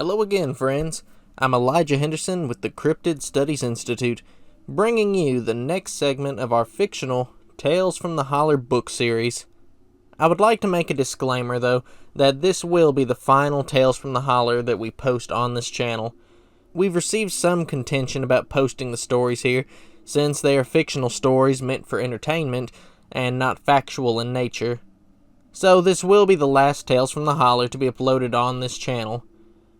Hello again, friends. I'm Elijah Henderson with the Cryptid Studies Institute, bringing you the next segment of our fictional Tales from the Holler book series. I would like to make a disclaimer, though, that this will be the final Tales from the Holler that we post on this channel. We've received some contention about posting the stories here, since they are fictional stories meant for entertainment and not factual in nature. So this will be the last Tales from the Holler to be uploaded on this channel.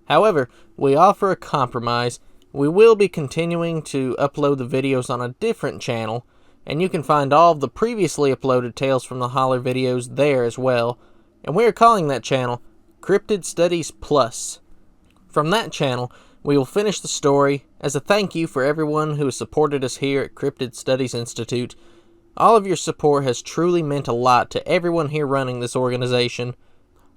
However, we offer a compromise. We will be continuing to upload the videos on a different channel, and you can find all of the previously uploaded Tales from the Holler videos there as well, and we are calling that channel Cryptid Studies PLUS. From that channel, we will finish the story as a thank you for everyone who has supported us here at Cryptid Studies Institute. All of your support has truly meant a lot to everyone here running this organization.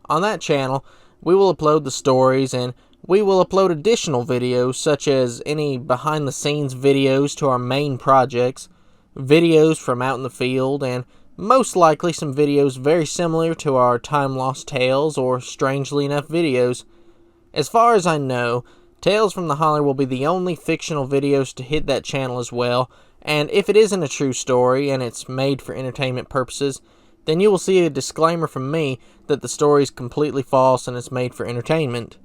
On that channel, we will upload the stories, and we will upload additional videos such as any behind-the-scenes videos to our main projects, videos from out in the field, and most likely some videos very similar to our time-lost tales or strangely enough videos. As far as I know, Tales from the Holler will be the only fictional videos to hit that channel as well, and if it isn't a true story and it's made for entertainment purposes, then you will see a disclaimer from me that the story is completely false and it's made for entertainment.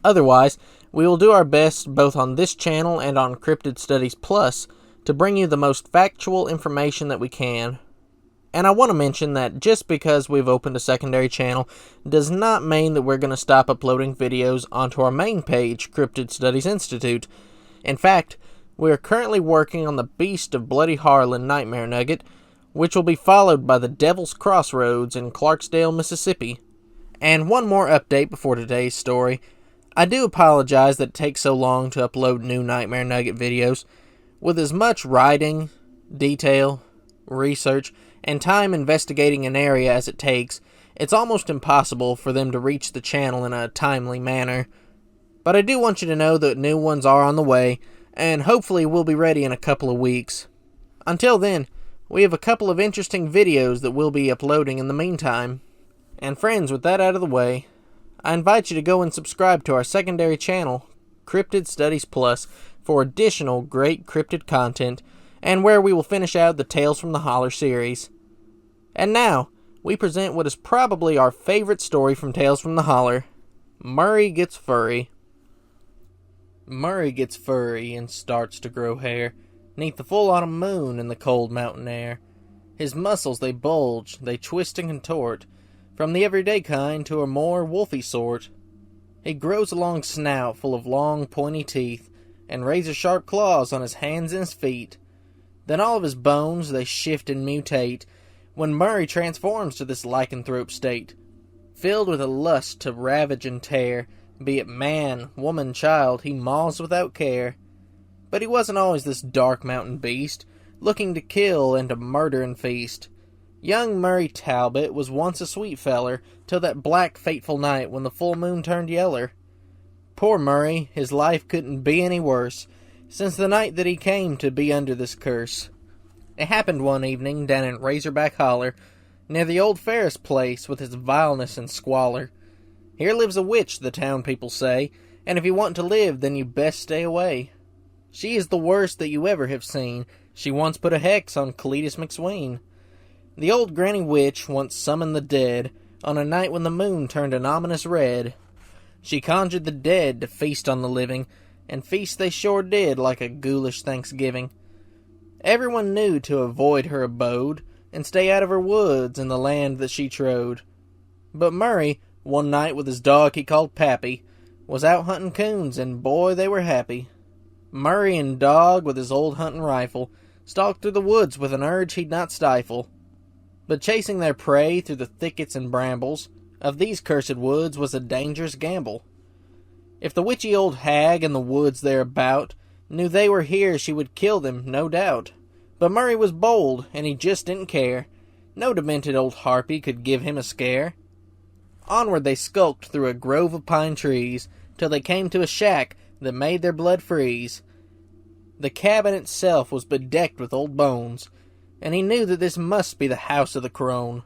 Otherwise, we will do our best both on this channel and on Cryptid Studies Plus to bring you the most factual information that we can. And I want to mention that just because we've opened a secondary channel does not mean that we're going to stop uploading videos onto our main page, Cryptid Studies Institute. In fact, we are currently working on the Beast of Bloody Harlan Nightmare Nugget, which will be followed by the Devil's Crossroads in Clarksdale, Mississippi. And one more update before today's story. I do apologize that it takes so long to upload new Nightmare Nugget videos. With as much writing, detail, research, and time investigating an area as it takes, it's almost impossible for them to reach the channel in a timely manner. But I do want you to know that new ones are on the way, and hopefully we'll be ready in a couple of weeks. Until then, we have a couple of interesting videos that we'll be uploading in the meantime. And friends, with that out of the way, I invite you to go and subscribe to our secondary channel, Cryptid Studies Plus, for additional great cryptid content, and where we will finish out the Tales from the Holler series. And now, we present what is probably our favorite story from Tales from the Holler, Murray Gets Furry. Murray gets furry and starts to grow hair, 'neath the full autumn moon in the cold mountain air. His muscles they bulge, they twist and contort, from the everyday kind to a more wolfy sort. He grows a long snout full of long pointy teeth, and razor-sharp claws on his hands and his feet. Then all of his bones they shift and mutate, when Murray transforms to this lycanthrope state, filled with a lust to ravage and tear. Be it man, woman, child, he mauls without care. But he wasn't always this dark mountain beast, looking to kill and to murder and feast. Young Murray Talbot was once a sweet feller, till that black fateful night when the full moon turned yeller. Poor Murray, his life couldn't be any worse, since the night that he came to be under this curse. It happened one evening down in Razorback Holler, near the old Ferris place with its vileness and squalor. Here lives a witch, the town people say, and if you want to live, then you best stay away. She is the worst that you ever have seen. She once put a hex on Cletus McSween. The old granny witch once summoned the dead on a night when the moon turned an ominous red. She conjured the dead to feast on the living, and feast they sure did like a ghoulish Thanksgiving. Everyone knew to avoid her abode, and stay out of her woods in the land that she trode. But Murray, one night with his dog he called Pappy, was out hunting coons, and boy they were happy. Murray and dog, with his old hunting rifle, stalked through the woods with an urge he'd not stifle. But chasing their prey through the thickets and brambles of these cursed woods was a dangerous gamble. If the witchy old hag in the woods thereabout knew they were here, she would kill them, no doubt. But Murray was bold, and he just didn't care. No demented old harpy could give him a scare. Onward they skulked through a grove of pine trees, till they came to a shack that made their blood freeze. The cabin itself was bedecked with old bones, and he knew that this must be the house of the crone.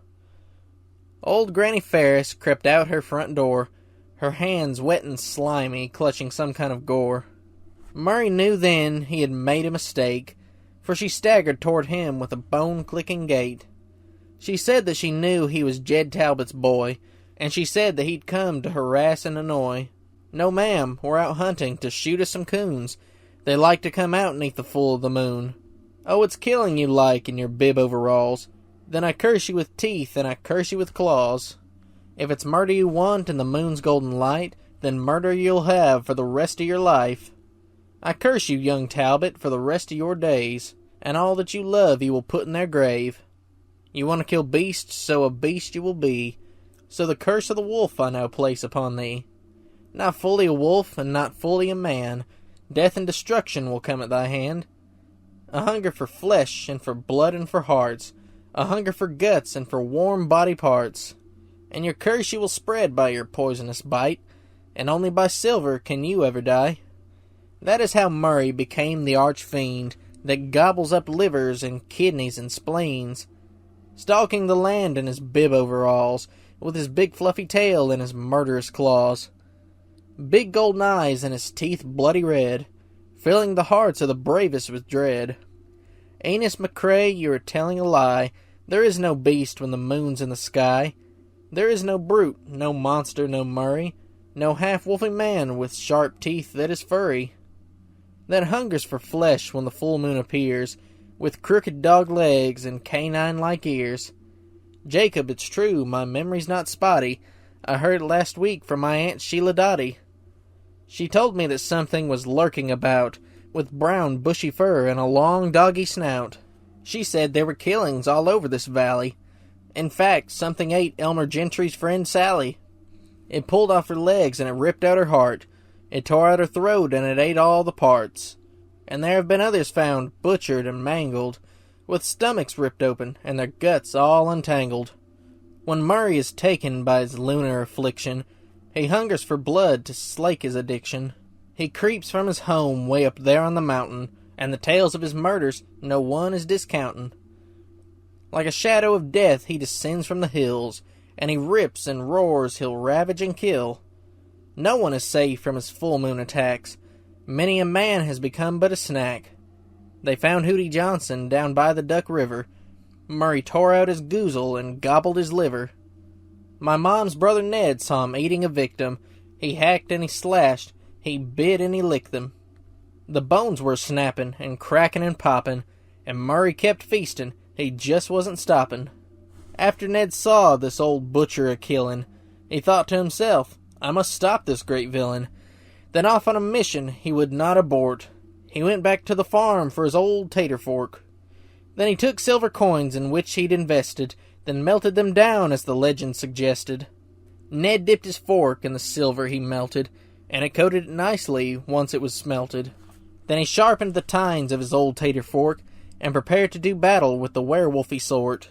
Old Granny Ferris crept out her front door, her hands wet and slimy, clutching some kind of gore. Murray knew then he had made a mistake, for she staggered toward him with a bone-clicking gait. She said that she knew he was Jed Talbot's boy, and she said that he'd come to harass and annoy. No, ma'am, we're out hunting to shoot us some coons. They like to come out 'neath the full of the moon. Oh, it's killing you like in your bib overalls. Then I curse you with teeth, and I curse you with claws. If it's murder you want in the moon's golden light, then murder you'll have for the rest of your life. I curse you, young Talbot, for the rest of your days, and all that you love you will put in their grave. You want to kill beasts, so a beast you will be. So the curse of the wolf I now place upon thee. Not fully a wolf, and not fully a man, death and destruction will come at thy hand. A hunger for flesh, and for blood, and for hearts, a hunger for guts, and for warm body parts. And your curse you will spread by your poisonous bite, and only by silver can you ever die. That is how Murray became the arch-fiend that gobbles up livers and kidneys and spleens, stalking the land in his bib overalls, with his big fluffy tail and his murderous claws. Big golden eyes and his teeth bloody red, filling the hearts of the bravest with dread. Enos McCrae, you are telling a lie. There is no beast when the moon's in the sky. There is no brute, no monster, no Murray, no half-wolfing man with sharp teeth that is furry, that hungers for flesh when the full moon appears, with crooked dog legs and canine-like ears. Jacob, it's true, my memory's not spotty. I heard it last week from my Aunt Sheila Dotty. She told me that something was lurking about, with brown bushy fur and a long doggy snout. She said there were killings all over this valley. In fact, something ate Elmer Gentry's friend Sally. It pulled off her legs and it ripped out her heart. It tore out her throat and it ate all the parts. And there have been others found, butchered and mangled, with stomachs ripped open and their guts all untangled. When Murray is taken by his lunar affliction, he hungers for blood to slake his addiction. He creeps from his home way up there on the mountain, and the tales of his murders no one is discountin'. Like a shadow of death he descends from the hills, and he rips and roars he'll ravage and kill. No one is safe from his full moon attacks. Many a man has become but a snack. They found Hootie Johnson down by the Duck River. Murray tore out his goozle and gobbled his liver. My mom's brother Ned saw him eating a victim. He hacked and he slashed, he bit and he licked them. The bones were snapping and cracking and popping, and Murray kept feasting, he just wasn't stopping. After Ned saw this old butcher a-killin', he thought to himself, I must stop this great villain. Then off on a mission he would not abort. He went back to the farm for his old tater fork. Then he took silver coins in which he'd invested, then melted them down as the legend suggested. Ned dipped his fork in the silver he melted, and it coated it nicely once it was smelted. Then he sharpened the tines of his old tater fork, and prepared to do battle with the werewolfy sort.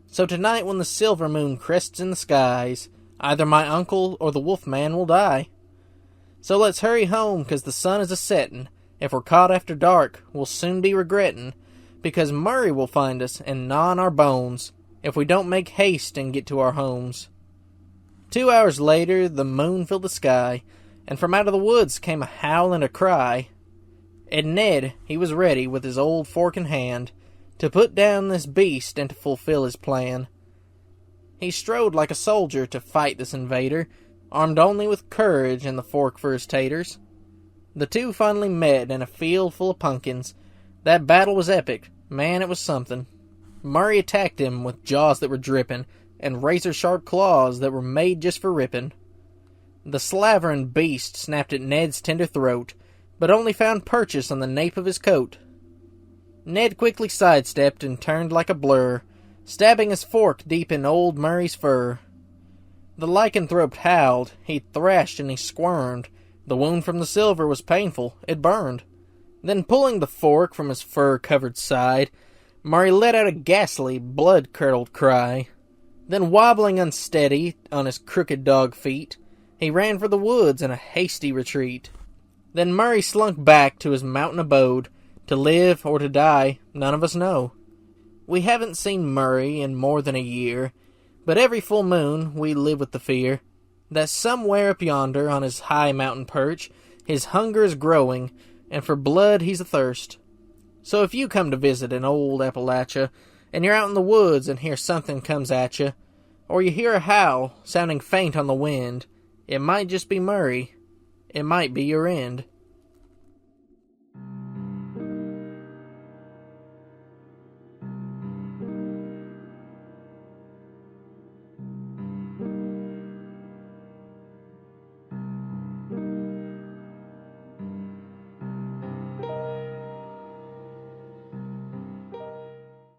So tonight when the silver moon crests in the skies, either my uncle or the wolfman will die. So let's hurry home, 'cause the sun is a-settin'. If we're caught after dark, we'll soon be regrettin', because Murray will find us and gnaw on our bones, if we don't make haste and get to our homes. 2 hours later, the moon filled the sky, and from out of the woods came a howl and a cry. And Ned, he was ready, with his old fork in hand, to put down this beast and to fulfill his plan. He strode like a soldier to fight this invader, armed only with courage and the fork for his taters. The two finally met in a field full of pumpkins. That battle was epic. Man, it was something. Murray attacked him with jaws that were drippin', and razor-sharp claws that were made just for rippin'. The slaverin' beast snapped at Ned's tender throat, but only found purchase on the nape of his coat. Ned quickly sidestepped and turned like a blur, stabbing his fork deep in old Murray's fur. The lycanthrope howled, he thrashed and he squirmed. The wound from the silver was painful, it burned. Then pulling the fork from his fur-covered side, Murray let out a ghastly, blood-curdled cry. Then wobbling unsteady on his crooked dog feet, he ran for the woods in a hasty retreat. Then Murray slunk back to his mountain abode. To live or to die, none of us know. We haven't seen Murray in more than a year, but every full moon we live with the fear that somewhere up yonder on his high mountain perch, his hunger is growing, and for blood he's athirst. So if you come to visit in old Appalachia, and you're out in the woods and hear something comes at you, or you hear a howl sounding faint on the wind, it might just be Murray. It might be your end.